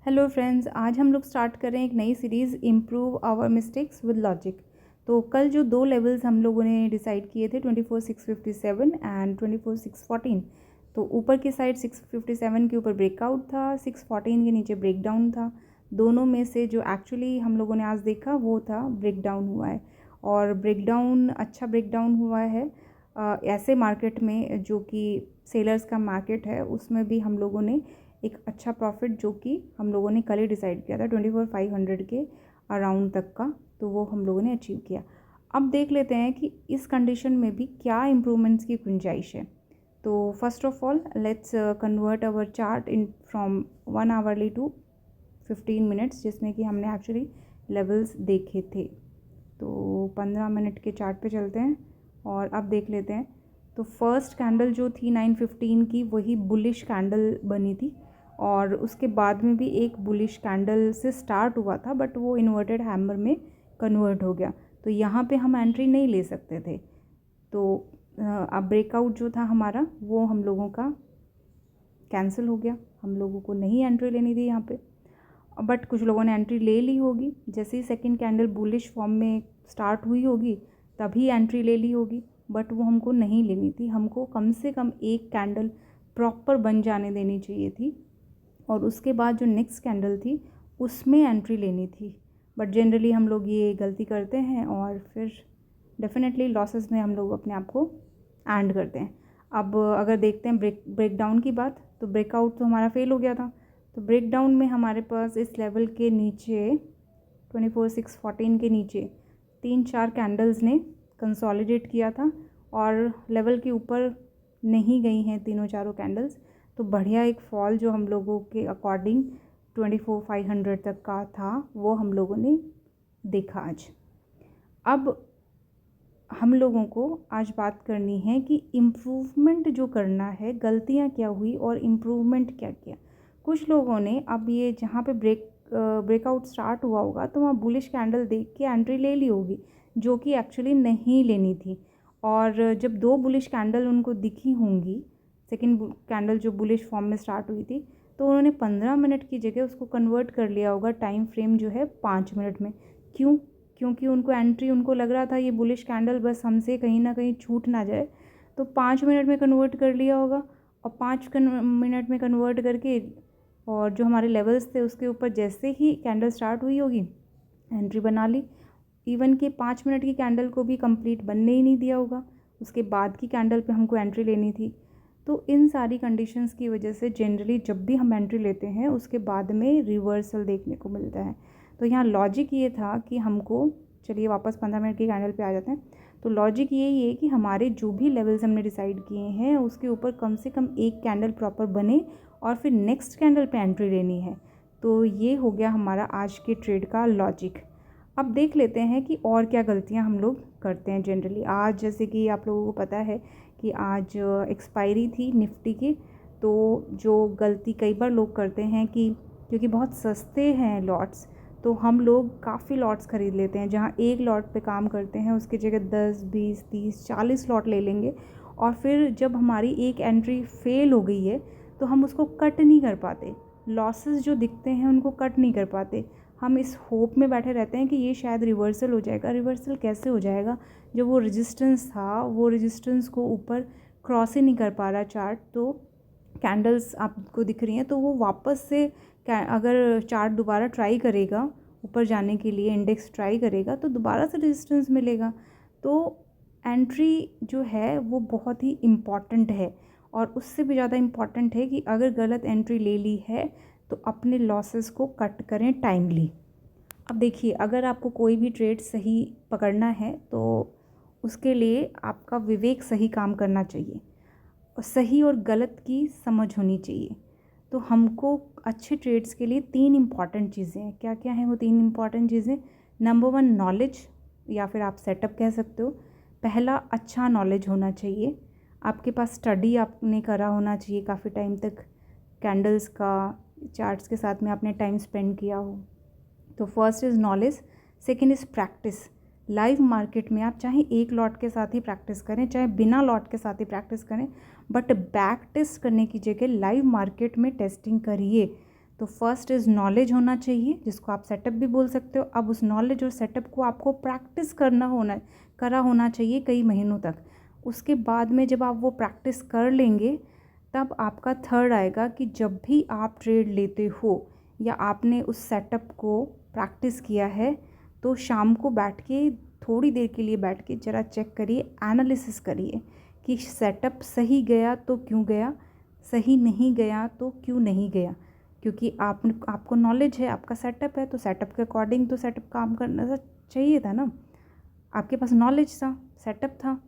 Hello friends, आज हम लोग स्टार्ट कर रहे हैं एक नई series improve our mistakes with logic. तो कल जो दो लेवल्स हम लोगों ने डिसाइड किए थे 24,657 एंड 24,614। तो ऊपर की साइड 657 के ऊपर ब्रेकआउट था, 614 के नीचे ब्रेकडाउन था। दोनों में से जो एक्चुअली हम लोगों ने आज देखा वो था ब्रेकडाउन हुआ है, और ब्रेकडाउन अच्छा ब्रेकडाउन हुआ है। ऐसे मार्केट में जो कि सेलर्स का मार्केट है उसमें भी हम लोगों ने एक अच्छा प्रॉफिट जो कि हम लोगों ने कल ही डिसाइड किया था 24,500 के अराउंड तक का, तो वो हम लोगों ने अचीव किया। अब देख लेते हैं कि इस कंडीशन में भी क्या इम्प्रूवमेंट्स की गुंजाइश है। तो first of all let's convert our chart in from 1 hourly to 15 minutes, जिसमें कि हमने एक्चुअली लेवल्स देखे थे। तो 15 मिनट के चार्ट पे चलते हैं और अब देख लेते हैं। तो फर्स्ट कैंडल जो थी 9:15 की, वही बुलिश कैंडल बनी थी, और उसके बाद में भी एक बुलिश कैंडल से स्टार्ट हुआ था, बट वो इन्वर्टेड हैमर में कन्वर्ट हो गया। तो यहाँ पे हम एंट्री नहीं ले सकते थे। तो अब ब्रेकआउट जो था हमारा वो हम लोगों का कैंसिल हो गया, हम लोगों को नहीं एंट्री लेनी थी यहाँ पे। बट कुछ लोगों ने एंट्री ले ली होगी, जैसे ही सेकंड कैंडल बुलिश फॉर्म में स्टार्ट हुई होगी तभी एंट्री ले ली होगी, बट वो हमको नहीं लेनी थी। हमको कम से कम एक कैंडल प्रॉपर बन जाने देनी चाहिए थी, और उसके बाद जो नेक्स्ट कैंडल थी उसमें एंट्री लेनी थी। बट जनरली हम लोग ये गलती करते हैं और फिर डेफिनेटली लॉसेस में हम लोग अपने आप को एंड करते हैं। अब अगर देखते हैं ब्रेकडाउन की बात, तो ब्रेकआउट तो हमारा फेल हो गया था। तो ब्रेकडाउन में हमारे पास इस लेवल के नीचे 24,614 के नीचे 3-4 कैंडल्स ने कंसोलिडेट किया था, और लेवल के ऊपर नहीं गई हैं तीनों चारों कैंडल्स। तो बढ़िया एक फॉल जो हम लोगों के अकॉर्डिंग 24,500 तक का था वो हम लोगों ने देखा आज। अब हम लोगों को आज बात करनी है कि इम्प्रूवमेंट जो करना है, गलतियां क्या हुई और इम्प्रूवमेंट क्या किया। कुछ लोगों ने अब ये जहाँ पे ब्रेकआउट स्टार्ट हुआ होगा तो वहाँ बुलिश कैंडल देख के एंट्री ले ली होगी, जो कि एक्चुअली नहीं लेनी थी। और जब दो बुलिश कैंडल उनको दिखी होंगी, सेकेंड कैंडल जो बुलिश फॉर्म में स्टार्ट हुई थी, तो उन्होंने 15 मिनट की जगह उसको कन्वर्ट कर लिया होगा टाइम फ्रेम जो है 5 मिनट में। क्यों? क्योंकि उनको एंट्री, उनको लग रहा था ये बुलिश कैंडल बस हमसे कहीं ना कहीं छूट ना जाए, तो 5 मिनट में कन्वर्ट कर लिया होगा। और 5 मिनट में कन्वर्ट करके, और जो हमारे लेवल्स थे उसके ऊपर जैसे ही कैंडल स्टार्ट हुई होगी एंट्री बना ली। इवन कि 5 मिनट की कैंडल को भी कंप्लीट बनने ही नहीं दिया होगा, उसके बाद की कैंडल पे हमको एंट्री लेनी थी। तो इन सारी कंडीशंस की वजह से जनरली जब भी हम एंट्री लेते हैं उसके बाद में रिवर्सल देखने को मिलता है। तो यहाँ लॉजिक ये था कि हमको, चलिए वापस 15 मिनट की कैंडल पे आ जाते हैं। तो लॉजिक यही है कि हमारे जो भी लेवल्स हमने डिसाइड किए हैं उसके ऊपर कम से कम एक कैंडल प्रॉपर बने, और फिर नेक्स्ट कैंडल पे एंट्री लेनी है। तो ये हो गया हमारा आज के ट्रेड का लॉजिक। अब देख लेते हैं कि और क्या गलतियां हम लोग करते हैं जनरली आज। जैसे कि आप लोगों को पता है कि आज एक्सपायरी थी निफ्टी की। तो जो गलती कई बार लोग करते हैं कि क्योंकि बहुत सस्ते हैं लॉट्स, तो हम लोग काफ़ी लॉट्स ख़रीद लेते हैं। जहाँ एक लॉट पे काम करते हैं उसकी जगह 10, 20, 30, 40 लॉट ले लेंगे, और फिर जब हमारी एक एंट्री फेल हो गई है तो हम उसको कट नहीं कर पाते। लॉसेस जो दिखते हैं उनको कट नहीं कर पाते। हम इस होप में बैठे रहते हैं कि ये शायद रिवर्सल हो जाएगा। रिवर्सल कैसे हो जाएगा जब वो रेजिस्टेंस था, वो रेजिस्टेंस को ऊपर क्रॉस ही नहीं कर पा रहा चार्ट। तो कैंडल्स आपको दिख रही हैं, तो वो वापस से अगर चार्ट दोबारा ट्राई करेगा ऊपर जाने के लिए, इंडेक्स ट्राई करेगा, तो दोबारा से रेजिस्टेंस मिलेगा। तो एंट्री जो है वो बहुत ही इम्पॉर्टेंट है, और उससे भी ज़्यादा इम्पॉर्टेंट है कि अगर गलत एंट्री ले ली है तो अपने लॉसेस को कट करें टाइमली। अब देखिए, अगर आपको कोई भी ट्रेड सही पकड़ना है तो उसके लिए आपका विवेक सही काम करना चाहिए, और सही और गलत की समझ होनी चाहिए। तो हमको अच्छे ट्रेड्स के लिए 3 इम्पॉर्टेंट चीज़ें हैं। क्या क्या हैं वो 3 इम्पॉर्टेंट चीज़ें? नंबर 1 नॉलेज, या फिर आप सेटअप कह सकते हो। पहला, अच्छा नॉलेज होना चाहिए। आपके पास स्टडी आपने करा होना चाहिए काफ़ी टाइम तक, कैंडल्स का, चार्ट्स के साथ में आपने टाइम स्पेंड किया हो। तो first is knowledge, second is practice. Live market में आप चाहे एक लॉट के साथ ही प्रैक्टिस करें, चाहे बिना लॉट के साथ ही प्रैक्टिस करें, बट बैक टेस्ट करने की जगह लाइव मार्केट में टेस्टिंग करिए। तो फर्स्ट इज़ नॉलेज होना चाहिए, जिसको आप सेटअप भी बोल सकते हो। अब उस नॉलेज और सेटअप को आपको प्रैक्टिस करा होना चाहिए कई महीनों तक। उसके बाद में जब आप वो प्रैक्टिस कर लेंगे, तब आपका थर्ड आएगा कि जब भी आप ट्रेड लेते हो या आपने उस सेटअप को प्रैक्टिस किया है, तो शाम को बैठ के थोड़ी देर के लिए बैठ के ज़रा चेक करिए, एनालिसिस करिए कि सेटअप सही गया तो क्यों गया, सही नहीं गया तो क्यों नहीं गया। क्योंकि आपको नॉलेज है, आपका सेटअप है, तो सेटअप के अकॉर्डिंग तो सेटअप काम करना चाहिए था ना। आपके पास नॉलेज था, सेटअप था,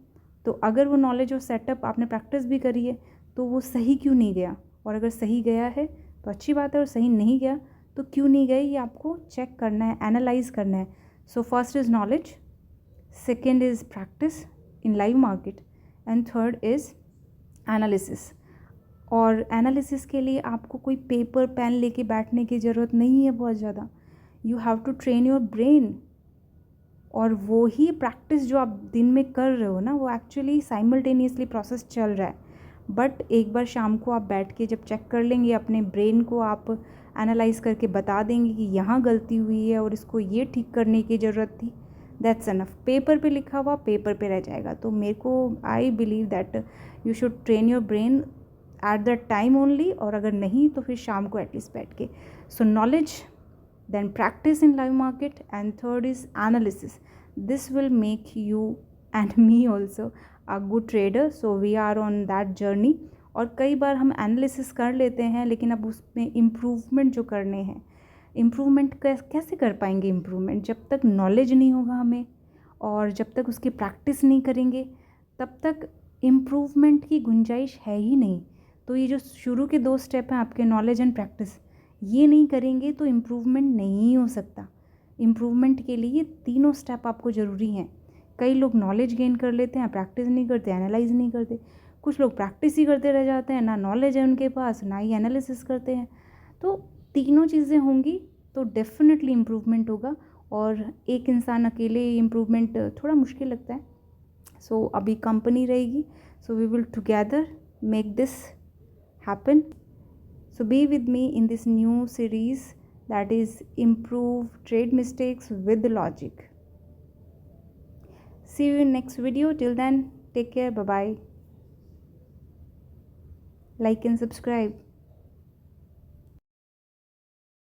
तो अगर वो नॉलेज और सेटअप आपने प्रैक्टिस भी करी है तो वो सही क्यों नहीं गया। और अगर सही गया है तो अच्छी बात है, और सही नहीं गया तो क्यों नहीं गया, ये आपको चेक करना है, एनालाइज करना है। So first is knowledge, second is practice in live market, and third is analysis. और एनालिसिस के लिए आपको कोई पेपर पेन लेके बैठने की ज़रूरत नहीं है बहुत ज़्यादा। You have to train your brain. और वो ही प्रैक्टिस जो आप दिन में कर रहे हो ना, वो एक्चुअली साइमल्टेनियसली प्रोसेस चल रहा है। बट एक बार शाम को आप बैठ के जब चेक कर लेंगे, अपने ब्रेन को आप एनालाइज करके बता देंगे कि यहाँ गलती हुई है और इसको ये ठीक करने की ज़रूरत थी, दैट्स अनफ। पेपर पे लिखा हुआ पेपर पे रह जाएगा। तो मेरे को I believe that you should train your brain at that time only, और अगर नहीं तो फिर शाम को एटलीस्ट बैठ के। सो knowledge, then practice in live market, and third is analysis. This will make you and me also a good trader, so we are on that journey. और कई बार हम एनालिसिस कर लेते हैं, लेकिन अब उसमें इम्प्रूवमेंट जो करने हैं, इम्प्रूवमेंट कैसे कर पाएंगे इम्प्रूवमेंट, जब तक नॉलेज नहीं होगा हमें और जब तक उसकी प्रैक्टिस नहीं करेंगे, तब तक इम्प्रूवमेंट की गुंजाइश है ही नहीं। तो ये जो शुरू के 2 स्टेप हैं आपके, नॉलेज एंड प्रैक्टिस, ये नहीं करेंगे तो इम्प्रूवमेंट नहीं हो सकता। इम्प्रूवमेंट के लिए तीनों स्टेप आपको ज़रूरी हैं। कई लोग नॉलेज गेन कर लेते हैं, प्रैक्टिस नहीं करते, एनालाइज नहीं करते। कुछ लोग प्रैक्टिस ही करते रह जाते हैं, ना नॉलेज है उनके पास, ना ही एनालिसिस करते हैं। तो तीनों चीज़ें होंगी तो डेफिनेटली इम्प्रूवमेंट होगा। और एक इंसान अकेले इम्प्रूवमेंट थोड़ा मुश्किल लगता है। सो अभी कंपनी रहेगी, so we will together make this happen. So be with me in this new series, that is improve trade mistakes with logic. See you in next video. Till then, take care. Bye bye. Like and subscribe.